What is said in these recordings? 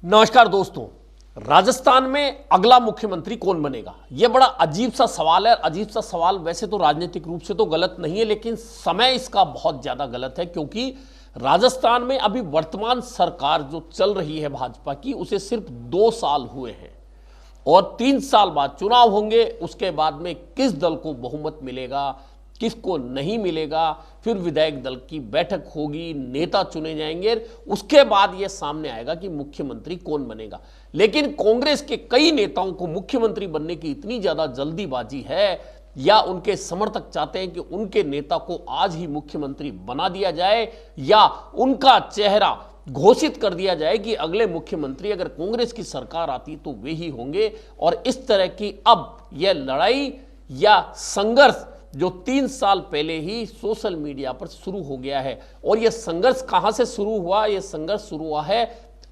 नमस्कार दोस्तों। राजस्थान में अगला मुख्यमंत्री कौन बनेगा, यह बड़ा अजीब सा सवाल है। अजीब सा सवाल वैसे तो राजनीतिक रूप से तो गलत नहीं है, लेकिन समय इसका बहुत ज्यादा गलत है, क्योंकि राजस्थान में अभी वर्तमान सरकार जो चल रही है भाजपा की, उसे सिर्फ 2 साल हुए हैं और 3 साल बाद चुनाव होंगे। उसके बाद में किस दल को बहुमत मिलेगा, किसको नहीं मिलेगा, फिर विधायक दल की बैठक होगी, नेता चुने जाएंगे, उसके बाद यह सामने आएगा कि मुख्यमंत्री कौन बनेगा। लेकिन कांग्रेस के कई नेताओं को मुख्यमंत्री बनने की इतनी ज्यादा जल्दीबाजी है, या उनके समर्थक चाहते हैं कि उनके नेता को आज ही मुख्यमंत्री बना दिया जाए, या उनका चेहरा घोषित कर दिया जाए कि अगले मुख्यमंत्री अगर कांग्रेस की सरकार आती तो वे ही होंगे। और इस तरह की अब यह लड़ाई या संघर्ष जो 3 साल पहले ही सोशल मीडिया पर शुरू हो गया है, और यह संघर्ष कहां से शुरू हुआ? यह संघर्ष शुरू हुआ है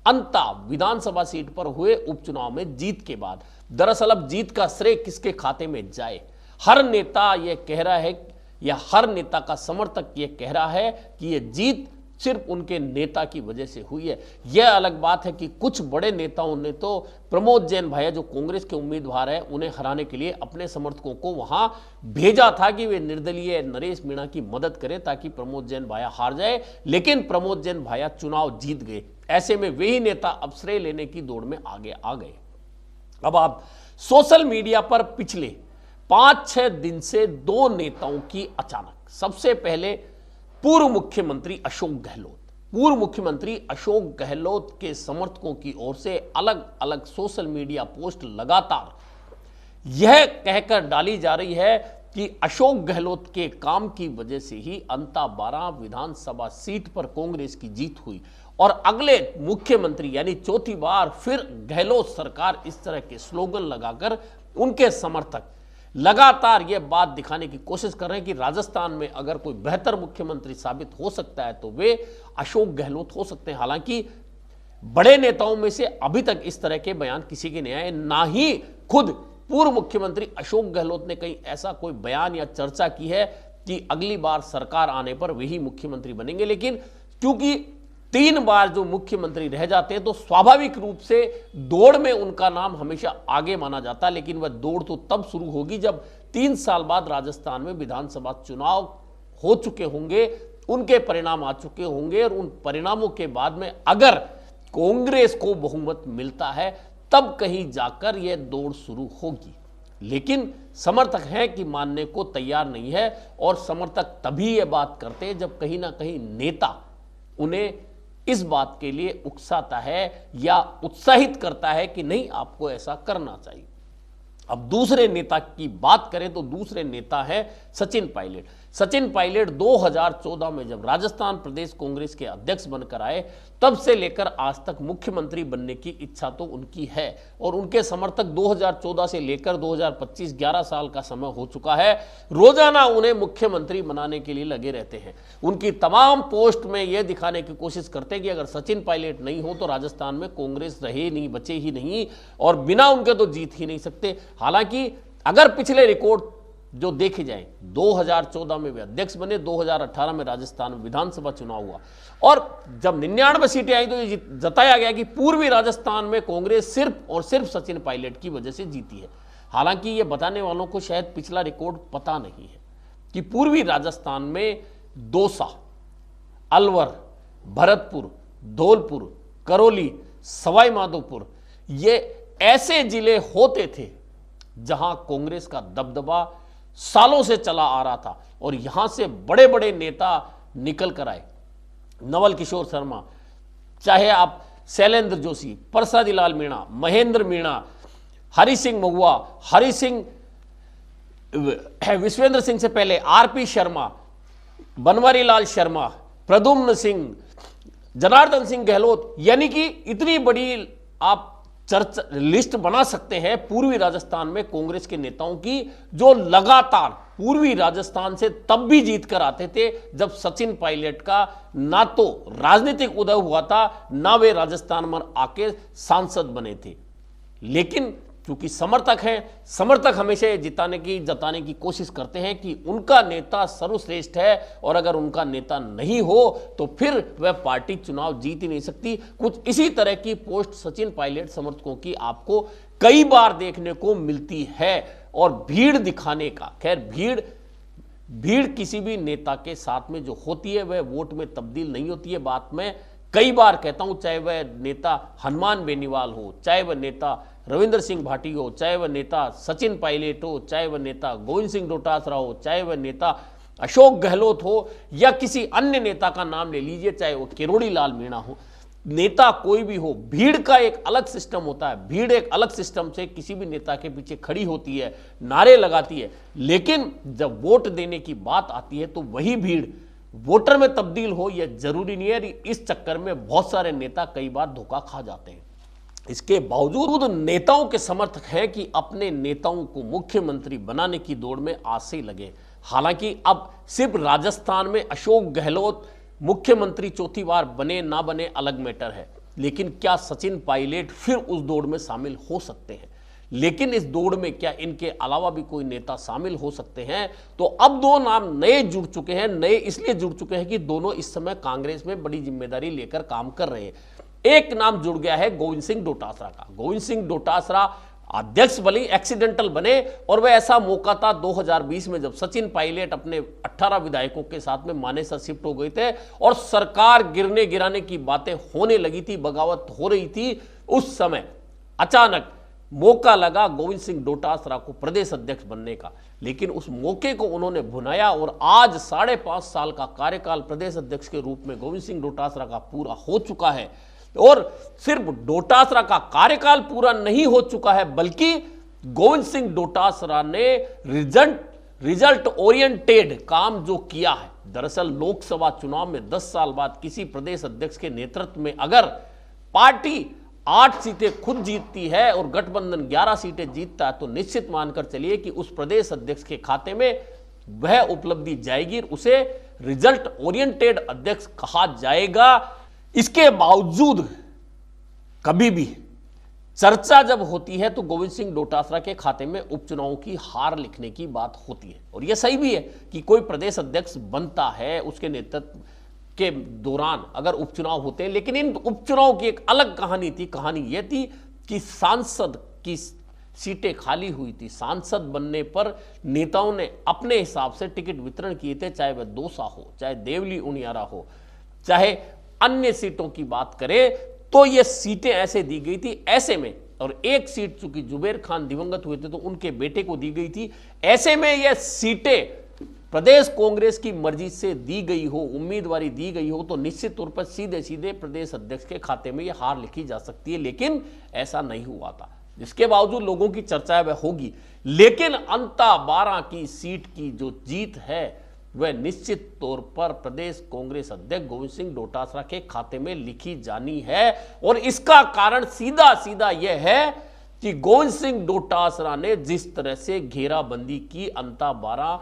अंता विधानसभा सीट पर हुए उपचुनाव में जीत के बाद। दरअसल अब जीत का श्रेय किसके खाते में जाए? हर नेता यह कह रहा है, या हर नेता का समर्थक यह कह रहा है कि यह जीत सिर्फ उनके नेता की वजह से हुई है। यह अलग बात है कि कुछ बड़े नेताओं ने तो प्रमोद जैन भैया जो कांग्रेस के उम्मीदवार हैं, उन्हें हराने के लिए अपने समर्थकों को वहां भेजा था कि वे निर्दलीय नरेश मीणा की मदद करें ताकि प्रमोद जैन भैया हार जाए। लेकिन प्रमोद जैन भैया चुनाव जीत गए। ऐसे में वे ही नेता अब श्रेय लेने की दौड़ में आगे आ गए। अब आप सोशल मीडिया पर पिछले 5-6 दिन से 2 नेताओं की अचानक, सबसे पहले पूर्व मुख्यमंत्री अशोक गहलोत के समर्थकों की ओर से अलग अलग सोशल मीडिया पोस्ट लगातार यह कहकर डाली जा रही है कि अशोक गहलोत के काम की वजह से ही अंता 12 विधानसभा सीट पर कांग्रेस की जीत हुई, और अगले मुख्यमंत्री यानी चौथी बार फिर गहलोत सरकार, इस तरह के स्लोगन लगाकर उनके समर्थक लगातार यह बात दिखाने की कोशिश कर रहे हैं कि राजस्थान में अगर कोई बेहतर मुख्यमंत्री साबित हो सकता है तो वे अशोक गहलोत हो सकते हैं। हालांकि बड़े नेताओं में से अभी तक इस तरह के बयान किसी के नहीं आए, ना ही खुद पूर्व मुख्यमंत्री अशोक गहलोत ने कहीं ऐसा कोई बयान या चर्चा की है कि अगली बार सरकार आने पर वही मुख्यमंत्री बनेंगे। लेकिन क्योंकि 3 बार जो मुख्यमंत्री रह जाते हैं तो स्वाभाविक रूप से दौड़ में उनका नाम हमेशा आगे माना जाता है। लेकिन वह दौड़ तो तब शुरू होगी जब 3 साल बाद राजस्थान में विधानसभा चुनाव हो चुके होंगे, उनके परिणाम आ चुके होंगे, और उन परिणामों के बाद में अगर कांग्रेस को बहुमत मिलता है तब कहीं जाकर यह दौड़ शुरू होगी। लेकिन समर्थक हैं कि मानने को तैयार नहीं है, और समर्थक तभी यह बात करते हैं जब कहीं ना कहीं नेता उन्हें इस बात के लिए उकसाता है या उत्साहित करता है कि नहीं, आपको ऐसा करना चाहिए। अब दूसरे नेता की बात करें तो दूसरे नेता है सचिन पायलट। सचिन पायलट 2014 में जब राजस्थान प्रदेश कांग्रेस के अध्यक्ष बनकर आए, तब से लेकर आज तक मुख्यमंत्री बनने की इच्छा तो उनकी है, और उनके समर्थक 2014 से लेकर 2025 11 साल का समय हो चुका है, रोजाना उन्हें मुख्यमंत्री बनाने के लिए लगे रहते हैं। उनकी तमाम पोस्ट में यह दिखाने की कोशिश करते हैं कि अगर सचिन पायलट नहीं हो तो राजस्थान में कांग्रेस रहे नहीं, बचे ही नहीं, और बिना उनके तो जीत ही नहीं सकते। हालांकि अगर पिछले रिकॉर्ड जो देखे जाए, 2014 में वे अध्यक्ष बने, 2018 में राजस्थान में विधानसभा चुनाव हुआ, और जब 99 सीटें आई तो ये जताया गया कि पूर्वी राजस्थान में कांग्रेस सिर्फ और सिर्फ सचिन पायलट की वजह से जीती है। हालांकि ये बताने वालों को शायद पिछला रिकॉर्ड पता नहीं है कि पूर्वी राजस्थान में दौसा, अलवर, भरतपुर, धौलपुर, करौली, सवाई माधोपुर, ये ऐसे जिले होते थे जहां कांग्रेस का दबदबा सालों से चला आ रहा था, और यहां से बड़े बड़े नेता निकल कर आए। नवल किशोर शर्मा, चाहे आप शैलेंद्र जोशी, प्रसादी लाल मीणा, महेंद्र मीणा, हरि सिंह महुआ, हरि सिंह, विश्वेंद्र सिंह से पहले आरपी शर्मा, बनवारी लाल शर्मा, प्रद्युम्न सिंह, जनार्दन सिंह गहलोत, यानी कि इतनी बड़ी आप चर्चा लिस्ट बना सकते हैं पूर्वी राजस्थान में कांग्रेस के नेताओं की, जो लगातार पूर्वी राजस्थान से तब भी जीत कर आते थे जब सचिन पायलट का ना तो राजनीतिक उदय हुआ था, ना वे राजस्थान में आके सांसद बने थे। लेकिन क्योंकि समर्थक हमेशा ये जताने की कोशिश करते हैं कि उनका नेता सर्वश्रेष्ठ है, और अगर उनका नेता नहीं हो तो फिर वह पार्टी चुनाव जीत ही नहीं सकती। कुछ इसी तरह की पोस्ट सचिन पायलट समर्थकों की आपको कई बार देखने को मिलती है। और भीड़ दिखाने का, खैर भीड़ किसी भी नेता के साथ में जो होती है वह वोट में तब्दील नहीं होती है। बात मैं कई बार कहता हूं, चाहे वह नेता हनुमान बेनीवाल हो, चाहे वह नेता रविंद्र सिंह भाटी हो, चाहे वह नेता सचिन पायलट हो, चाहे वह नेता गोविंद सिंह डोटासरा हो, चाहे वह नेता अशोक गहलोत हो, या किसी अन्य नेता का नाम ले लीजिए, चाहे वो किरोड़ी लाल मीणा हो, नेता कोई भी हो, भीड़ का एक अलग सिस्टम होता है। भीड़ एक अलग सिस्टम से किसी भी नेता के पीछे खड़ी होती है, नारे लगाती है, लेकिन जब वोट देने की बात आती है तो वही भीड़ वोटर में तब्दील हो, यह जरूरी नहीं है। इस चक्कर में बहुत सारे नेता कई बार धोखा खा जाते हैं। इसके बावजूद नेताओं के समर्थक हैं कि अपने नेताओं को मुख्यमंत्री बनाने की दौड़ में आज से लगे। हालांकि अब सिर्फ राजस्थान में अशोक गहलोत मुख्यमंत्री चौथी बार बने ना बने अलग मैटर है, लेकिन क्या सचिन पायलट फिर उस दौड़ में शामिल हो सकते हैं? लेकिन इस दौड़ में क्या इनके अलावा भी कोई नेता शामिल हो सकते हैं? तो अब दो नाम नए जुड़ चुके हैं। नए इसलिए जुड़ चुके हैं कि दोनों इस समय कांग्रेस में बड़ी जिम्मेदारी लेकर काम कर रहे हैं। एक नाम जुड़ गया है गोविंद सिंह डोटासरा का। गोविंद सिंह डोटासरा अध्यक्ष भले एक्सीडेंटल बने, और वह ऐसा मौका था 2020 में जब सचिन पायलट अपने 18 विधायकों के साथ में मानेसर शिफ्ट हो गए थे और सरकार गिराने की बातें होने लगी थी, बगावत हो रही थी। उस समय अचानक मौका लगा गोविंद सिंह डोटासरा को प्रदेश अध्यक्ष बनने का, लेकिन उस मौके को उन्होंने भुनाया और आज 5.5 साल का कार्यकाल प्रदेश अध्यक्ष के रूप में गोविंद सिंह डोटासरा का पूरा हो चुका है। और सिर्फ डोटासरा का कार्यकाल पूरा नहीं हो चुका है, बल्कि गोविंद सिंह डोटासरा ने रिजल्ट ओरिएंटेड काम जो किया है। दरअसल लोकसभा चुनाव में 10 साल बाद किसी प्रदेश अध्यक्ष के नेतृत्व में अगर पार्टी 8 सीटें खुद जीतती है और गठबंधन 11 सीटें जीतता है, तो निश्चित मानकर चलिए कि उस प्रदेश अध्यक्ष के खाते में वह उपलब्धि जाएगी, उसे रिजल्ट ओरिएंटेड अध्यक्ष कहा जाएगा। इसके बावजूद कभी भी चर्चा जब होती है तो गोविंद सिंह डोटासरा के खाते में उपचुनाव की हार लिखने की बात होती है। और यह सही भी है कि कोई प्रदेश अध्यक्ष बनता है, उसके नेतृत्व के दौरान अगर उपचुनाव होते हैं, लेकिन इन उपचुनाव की एक अलग कहानी थी। कहानी यह थी कि सांसद की सीटें खाली हुई थी। सांसद बनने पर नेताओं ने अपने हिसाब से टिकट वितरण किए थे, चाहे वह दौसा हो, चाहे देवली उनियारा हो, चाहे अन्य सीटों की बात करें तो ये सीटें ऐसे दी गई थी। ऐसे में, और एक सीट चूंकि जुबेर खान दिवंगत हुए थे तो उनके बेटे को दी गई थी, ऐसे में ये सीटें प्रदेश कांग्रेस की मर्जी से दी गई हो, उम्मीदवारी दी गई हो, तो निश्चित तौर पर सीधे सीधे प्रदेश अध्यक्ष के खाते में ये हार लिखी जा सकती है। लेकिन ऐसा नहीं हुआ था, जिसके बावजूद लोगों की चर्चा वह होगी। लेकिन अंता 12 की सीट की जो जीत है वह निश्चित तौर पर प्रदेश कांग्रेस अध्यक्ष गोविंद सिंह डोटासरा के खाते में लिखी जानी है। और इसका कारण सीधा सीधा यह है कि गोविंद सिंह डोटासरा ने जिस तरह से घेराबंदी की अंता 12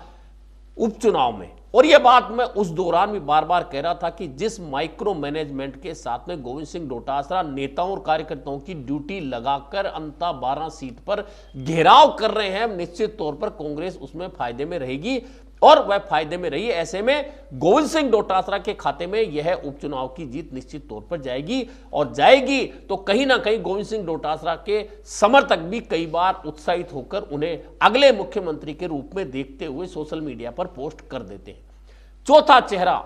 उपचुनाव में, और यह बात मैं उस दौरान भी बार बार कह रहा था कि जिस माइक्रो मैनेजमेंट के साथ में गोविंद सिंह डोटासरा नेताओं और कार्यकर्ताओं की ड्यूटी लगाकर अंता 12 सीट पर घेराव कर रहे हैं, निश्चित तौर पर कांग्रेस उसमें फायदे में रहेगी, और वह फायदे में रही। ऐसे में गोविंद सिंह डोटासरा के खाते में यह उपचुनाव की जीत निश्चित तौर पर जाएगी, और जाएगी तो कहीं ना कहीं गोविंद सिंह डोटासरा के समर्थक भी कई बार उत्साहित होकर उन्हें अगले मुख्यमंत्री के रूप में देखते हुए सोशल मीडिया पर पोस्ट कर देते हैं। चौथा चेहरा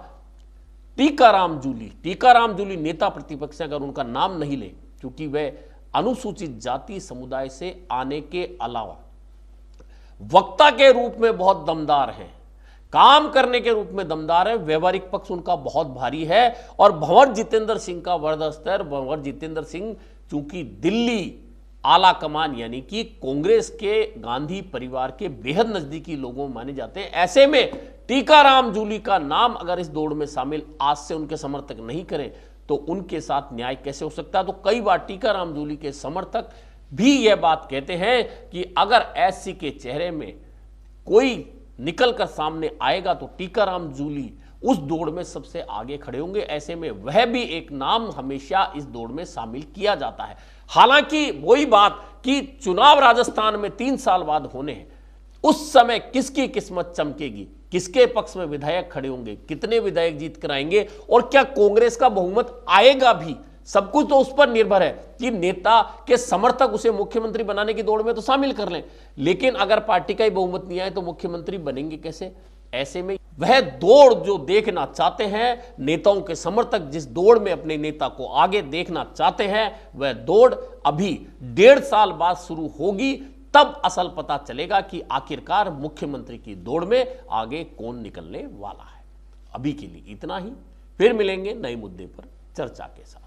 टीकाराम जूली। टीकाराम जूली नेता प्रतिपक्ष से अगर उनका नाम नहीं ले, क्योंकि वह अनुसूचित जाति समुदाय से आने के अलावा वक्ता के रूप में बहुत दमदार हैं, काम करने के रूप में दमदार है, व्यवहारिक पक्ष उनका बहुत भारी है। और भंवर जितेंद्र सिंह का वर्चस्व, भंवर जितेंद्र सिंह चूंकि दिल्ली आला कमान यानी कि कांग्रेस के गांधी परिवार के बेहद नजदीकी लोगों माने जाते हैं। ऐसे में टीकाराम जूली का नाम अगर इस दौड़ में शामिल आज से उनके समर्थक नहीं करें तो उनके साथ न्याय कैसे हो सकता है? तो कई बार टीकाराम जूली के समर्थक भी यह बात कहते हैं कि अगर एससी के चेहरे में कोई निकल कर सामने आएगा तो टीकाराम जूली उस दौड़ में सबसे आगे खड़े होंगे। ऐसे में वह भी एक नाम हमेशा इस दौड़ में शामिल किया जाता है। हालांकि वही बात कि चुनाव राजस्थान में 3 साल बाद होने हैं, उस समय किसकी किस्मत चमकेगी, किसके पक्ष में विधायक खड़े होंगे, कितने विधायक जीत कर आएंगे और क्या कांग्रेस का बहुमत आएगा भी, सब कुछ तो उस पर निर्भर है कि नेता के समर्थक उसे मुख्यमंत्री बनाने की दौड़ में तो शामिल कर लें, लेकिन अगर पार्टी का ही बहुमत नहीं आए तो मुख्यमंत्री बनेंगे कैसे। ऐसे में वह दौड़ जो देखना चाहते हैं नेताओं के समर्थक, जिस दौड़ में अपने नेता को आगे देखना चाहते हैं, वह दौड़ अभी 1.5 साल बाद शुरू होगी। तब असल पता चलेगा कि आखिरकार मुख्यमंत्री की दौड़ में आगे कौन निकलने वाला है। अभी के लिए इतना ही, फिर मिलेंगे नए मुद्दे पर चर्चा के साथ।